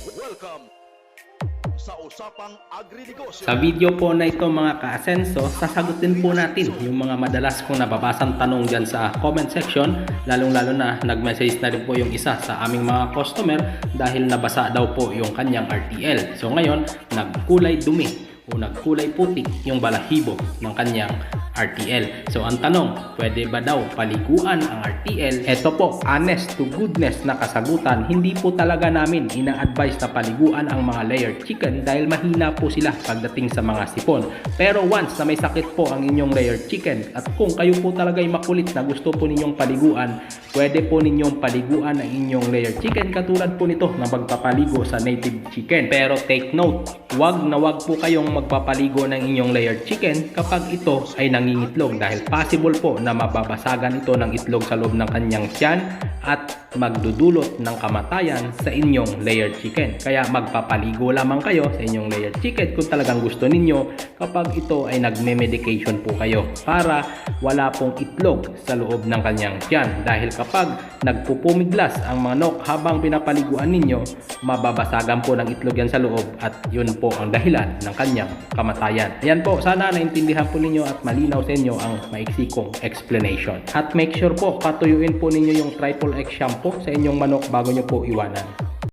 Welcome sa Usapang Agri-Negosyo. Sa video po na ito mga ka-asenso, sasagutin po natin yung mga madalas kong nababasang tanong dyan sa comment section. Lalong-lalo na nag-message na rin po yung isa sa aming mga customer dahil nabasa daw po yung kanyang RTL. So ngayon, nagkulay dumi o nagkulay putik yung balahibo ng kanyang RTL. So ang tanong, pwede ba daw paliguan ang RTL? Ito po, honest to goodness na kasagutan, hindi po talaga namin ina-advise na paliguan ang mga layered chicken dahil mahina po sila pagdating sa mga sipon. Pero once na may sakit po ang inyong layered chicken at kung kayo po talaga ay makulit na gusto po ninyong paliguan, pwede po ninyong paliguan ang inyong layered chicken katulad po nito na magpapaligo sa native chicken. Pero take note, wag na wag po kayong magpapaligo ng inyong layered chicken kapag ito ay nangingitlog dahil possible po na mababasagan ito ng itlog sa loob ng kanyang tiyan at magdudulot ng kamatayan sa inyong layered chicken. Kaya magpapaligo lamang kayo sa inyong layered chicken kung talagang gusto ninyo kapag ito ay nagme-medication po kayo para wala pong itlog sa loob ng kanyang tiyan. Dahil kapag nagpupumiglas ang manok habang pinapaliguan ninyo, mababasagan po ng itlog yan sa loob at yun po ang dahilan ng kanyang kamatayan. Ayan po, sana naintindihan po ninyo at malinaw sa inyo ang maiksi kong explanation. At make sure po, patuyuin po ninyo yung Triple X shampoo sa inyong manok bago nyo po iwanan.